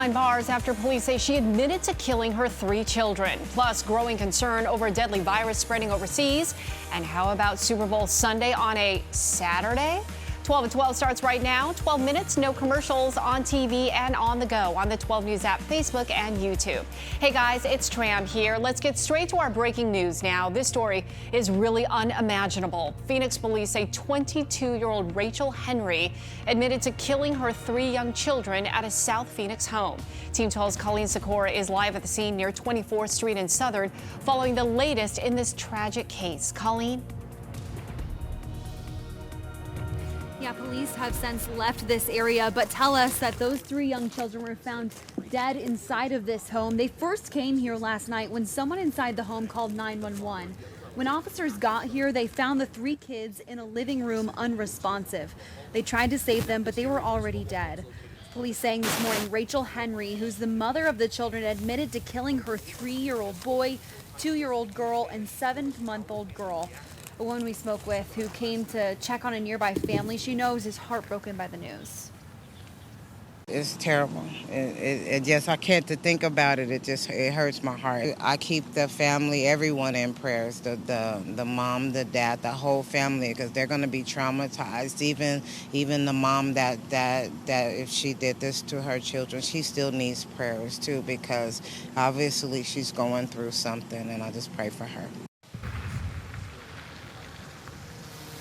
Behind bars after police say she admitted to killing her 3 children. Plus, growing concern over a deadly virus spreading overseas. And how about Super Bowl Sunday on a Saturday? 12 at 12 starts right now. 12 minutes, no commercials, on TV and on the go on the 12 News app, Facebook, and YouTube. Hey guys, it's Tram here. Let's get straight to our breaking news now. This story is really unimaginable. Phoenix police say 22-year-old Rachel Henry admitted to killing her 3 young children at a South Phoenix home. Team 12's Colleen Sikora is live at the scene near 24th Street and Southern following the latest in this tragic case. Colleen? Yeah, police have since left this area, but tell us that those 3 young children were found dead inside of this home. They first came here last night when someone inside the home called 911. When officers got here, they found the 3 kids in a living room unresponsive. They tried to save them, but they were already dead. Police saying this morning Rachel Henry, who's the mother of the children, admitted to killing her 3-year-old boy, 2-year-old girl, and 7-month-old girl. A woman we spoke with who came to check on a nearby family, she knows is heartbroken by the news. It's terrible. It just, I can't to think about it. It hurts my heart. I keep the family, everyone in prayers, the mom, the dad, the whole family, because they're going to be traumatized. Even the mom that if she did this to her children, she still needs prayers too, because obviously she's going through something, and I just pray for her.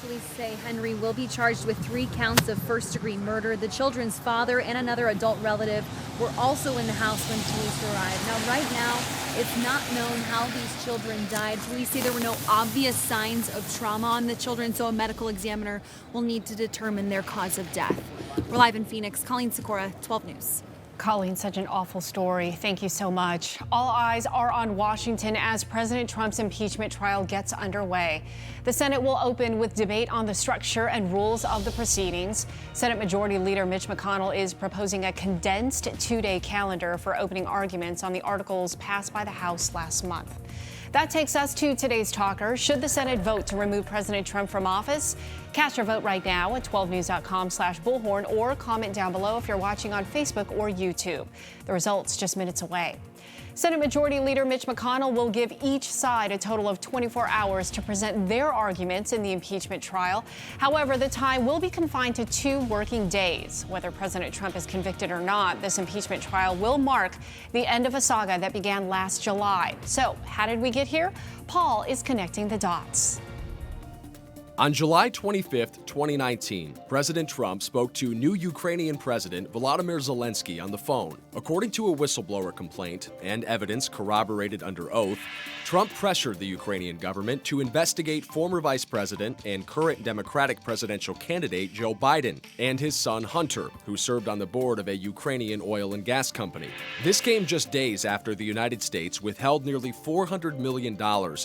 Police say Henry will be charged with 3 counts of first-degree murder. The children's father and another adult relative were also in the house when police arrived. Now, right now, it's not known how these children died. Police say there were no obvious signs of trauma on the children, so a medical examiner will need to determine their cause of death. We're live in Phoenix. Colleen Sikora, 12 News. Colleen, such an awful story. Thank you so much. All eyes are on Washington as President Trump's impeachment trial gets underway. The Senate will open with debate on the structure and rules of the proceedings. Senate Majority Leader Mitch McConnell is proposing a condensed 2-day calendar for opening arguments on the articles passed by the House last month. That takes us to today's talker. Should the Senate vote to remove President Trump from office? Cast your vote right now at 12news.com/bullhorn or comment down below if you're watching on Facebook or YouTube. The results just minutes away. Senate Majority Leader Mitch McConnell will give each side a total of 24 hours to present their arguments in the impeachment trial. However, the time will be confined to 2 working days. Whether President Trump is convicted or not, this impeachment trial will mark the end of a saga that began last July. So, how did we get here? Paul is connecting the dots. On July 25, 2019, President Trump spoke to new Ukrainian President Volodymyr Zelensky on the phone. According to a whistleblower complaint and evidence corroborated under oath, Trump pressured the Ukrainian government to investigate former Vice President and current Democratic presidential candidate Joe Biden and his son Hunter, who served on the board of a Ukrainian oil and gas company. This came just days after the United States withheld nearly $400 million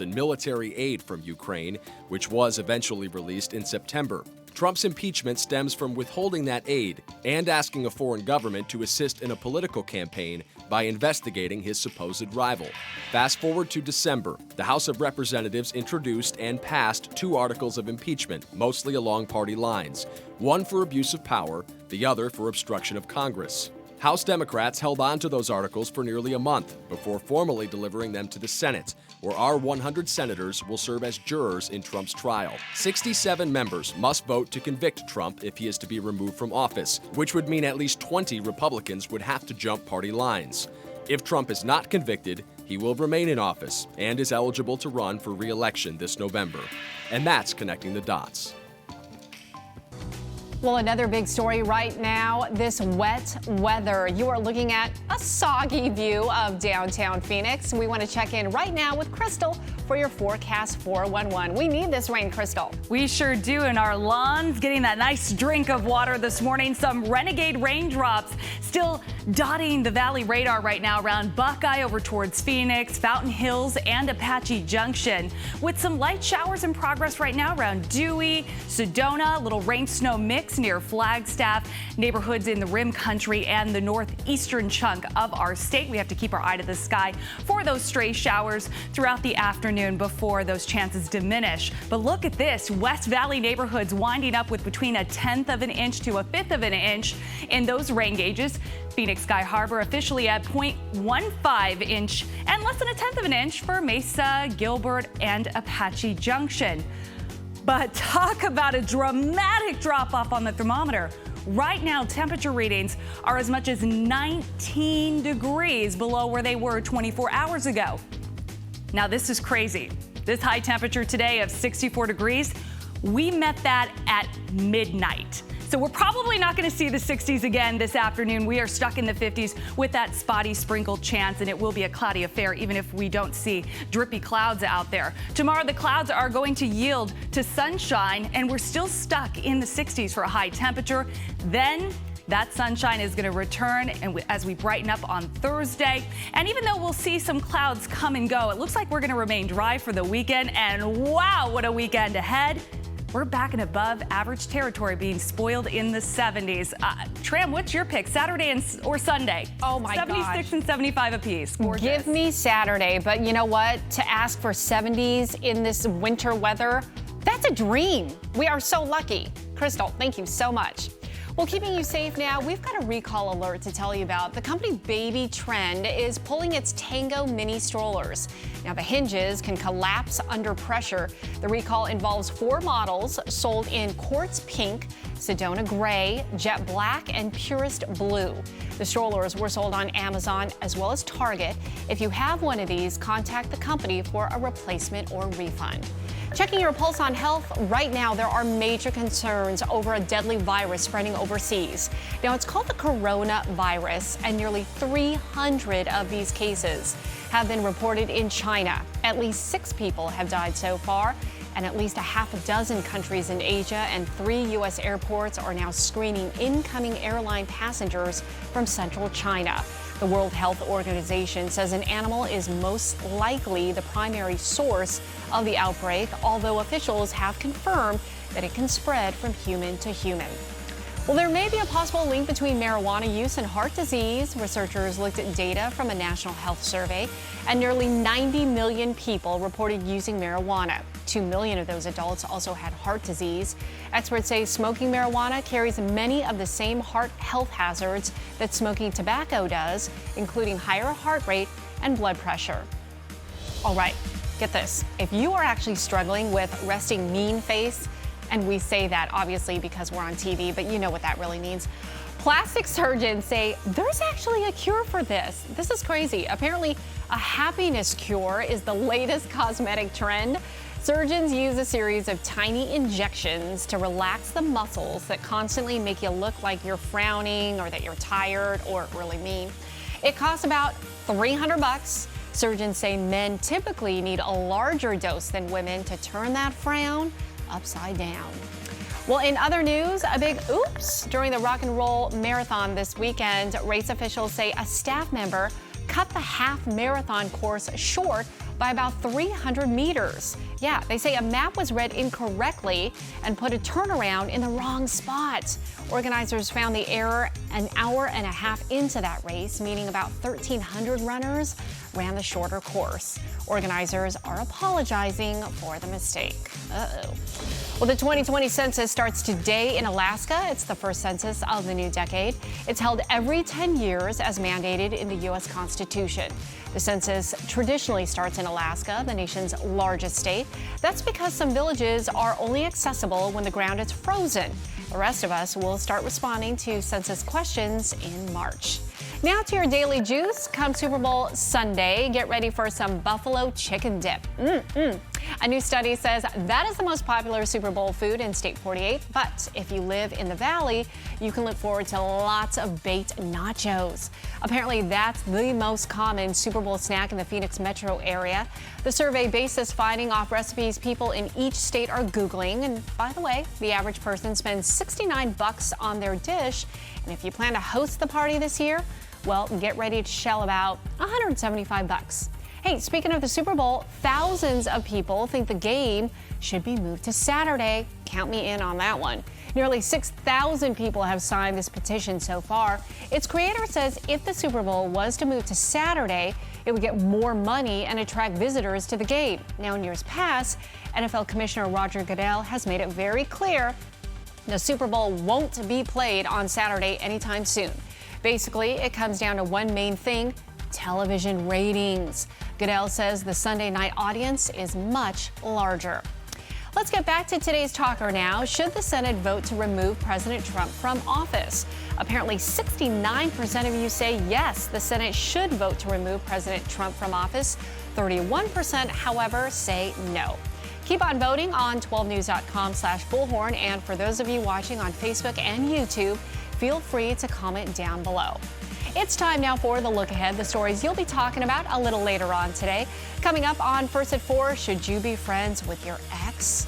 in military aid from Ukraine, which was eventually released in September. Trump's impeachment stems from withholding that aid and asking a foreign government to assist in a political campaign by investigating his supposed rival. Fast forward to December, the House of Representatives introduced and passed 2 articles of impeachment, mostly along party lines, one for abuse of power, the other for obstruction of Congress. House Democrats held on to those articles for nearly a month before formally delivering them to the Senate, where our 100 senators will serve as jurors in Trump's trial. 67 members must vote to convict Trump if he is to be removed from office, which would mean at least 20 Republicans would have to jump party lines. If Trump is not convicted, he will remain in office and is eligible to run for re-election this November. And that's connecting the dots. Well, another big story right now, this wet weather. You are looking at a soggy view of downtown Phoenix. We want to check in right now with Crystal for your forecast 411. We need this rain, Crystal. We sure do, in our lawns, getting that nice drink of water this morning. Some renegade raindrops still dotting the valley radar right now around Buckeye over towards Phoenix, Fountain Hills, and Apache Junction. With some light showers in progress right now around Dewey, Sedona, little rain-snow mix routes near Flagstaff, neighborhoods in the Rim Country and the northeastern chunk of our state. We have to keep our eye to the sky for those stray showers throughout the afternoon before those chances diminish. But look at this. West Valley neighborhoods winding up with between 1/10 of an inch to 1/5 of an inch in those rain gauges. Phoenix Sky Harbor officially at 0.15 inch and less than 1/10 of an inch for Mesa, Gilbert, and Apache Junction. But talk about a dramatic drop off on the thermometer. Right now, temperature readings are as much as 19 degrees below where they were 24 hours ago. Now, this is crazy. This high temperature today of 64 degrees, we met that at midnight. So we're probably not going to see the 60s again this afternoon. We are stuck in the 50s with that spotty sprinkle chance, and it will be a cloudy affair even if we don't see drippy clouds out there. Tomorrow, the clouds are going to yield to sunshine, and we're still stuck in the 60s for a high temperature. Then that sunshine is going to return and as we brighten up on Thursday. And even though we'll see some clouds come and go, it looks like we're going to remain dry for the weekend. And wow, what a weekend ahead. We're back in above average territory, being spoiled in the 70s. Tram, what's your pick, Saturday or Sunday? Oh my gosh. 76 and 75 apiece. Gorgeous. Give me Saturday, but you know what? To ask for 70s in this winter weather, that's a dream. We are so lucky. Crystal, thank you so much. Well, keeping you safe now, we've got a recall alert to tell you about. The company Baby Trend is pulling its Tango mini strollers. Now, the hinges can collapse under pressure. The recall involves 4 models sold in quartz pink, Sedona gray, jet black, and purest blue. The strollers were sold on Amazon as well as Target. If you have one of these, contact the company for a replacement or refund. Checking your pulse on health, right now there are major concerns over a deadly virus spreading overseas. Now, it's called the coronavirus, and nearly 300 of these cases have been reported in China. At least 6 people have died so far, and at least a half a dozen countries in Asia and 3 U.S. airports are now screening incoming airline passengers from central China. The World Health Organization says an animal is most likely the primary source of the outbreak, although officials have confirmed that it can spread from human to human. Well, there may be a possible link between marijuana use and heart disease. Researchers looked at data from a national health survey, and nearly 90 million people reported using marijuana. 2 million of those adults also had heart disease. Experts say smoking marijuana carries many of the same heart health hazards that smoking tobacco does, including higher heart rate and blood pressure. All right, get this. If you are actually struggling with resting mean face, and we say that obviously because we're on TV, but you know what that really means. Plastic surgeons say there's actually a cure for this. This is crazy. Apparently, a happiness cure is the latest cosmetic trend. Surgeons use a series of tiny injections to relax the muscles that constantly make you look like you're frowning or that you're tired or really mean. It costs about $300. Surgeons say men typically need a larger dose than women to turn that frown upside down. Well, in other news, a big oops during the Rock and Roll Marathon this weekend. Race officials say a staff member cut the half marathon course short by about 300 meters. Yeah, they say a map was read incorrectly and put a turnaround in the wrong spot. Organizers found the error an hour and a half into that race, meaning about 1,300 runners ran the shorter course. Organizers are apologizing for the mistake. Uh-oh. Well, the 2020 census starts today in Alaska. It's the first census of the new decade. It's held every 10 years as mandated in the U.S. Constitution. The census traditionally starts in Alaska, the nation's largest state. That's because some villages are only accessible when the ground is frozen. The rest of us will start responding to census questions in March. Now to your daily juice. Come Super Bowl Sunday, get ready for some buffalo chicken dip. A new study says that is the most popular Super Bowl food in State 48. But if you live in the Valley, you can look forward to lots of baked nachos. Apparently, that's the most common Super Bowl snack in the Phoenix metro area. The survey based this finding off recipes people in each state are Googling. And by the way, the average person spends $69 on their dish. And if you plan to host the party this year, well, get ready to shell about $175. Hey, speaking of the Super Bowl, thousands of people think the game should be moved to Saturday. count me in on that one. Nearly 6,000 people have signed this petition so far. Its creator says if the Super Bowl was to move to Saturday, it would get more money and attract visitors to the game. Now, in years past, NFL Commissioner Roger Goodell has made it very clear the Super Bowl won't be played on Saturday anytime soon. Basically, it comes down to one main thing: television ratings. Goodell says the Sunday night audience is much larger. Let's get back to today's talker now. Should the Senate vote to remove President Trump from office? Apparently, 69% of you say yes, the Senate should vote to remove President Trump from office. 31%, however, say no. Keep on voting on 12news.com/Bullhorn. And for those of you watching on Facebook and YouTube, feel free to comment down below. It's time now for the look ahead, the stories you'll be talking about a little later on today. Coming up on First at 4, should you be friends with your ex?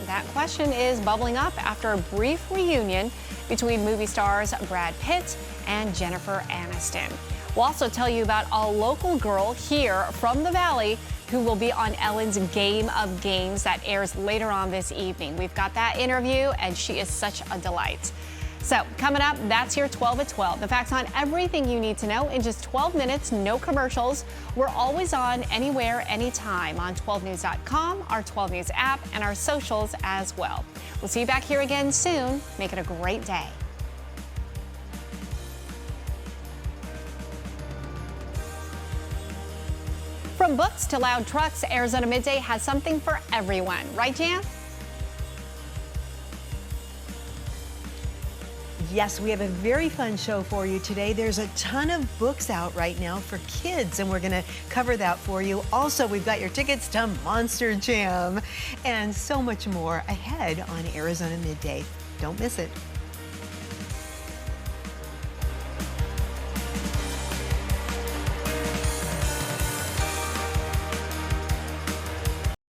That question is bubbling up after a brief reunion between movie stars Brad Pitt and Jennifer Aniston. We'll also tell you about a local girl here from the Valley who will be on Ellen's Game of Games that airs later on this evening. We've got that interview, and she is such a delight. So coming up, that's your 12 at 12. The facts on everything you need to know in just 12 minutes, no commercials. We're always on, anywhere, anytime on 12news.com, our 12 News app, and our socials as well. We'll see you back here again soon. Make it a great day. From books to loud trucks, Arizona Midday has something for everyone. Right, Jan? Yes, we have a very fun show for you today. There's a ton of books out right now for kids, and we're going to cover that for you. Also, we've got your tickets to Monster Jam and so much more ahead on Arizona Midday. Don't miss it.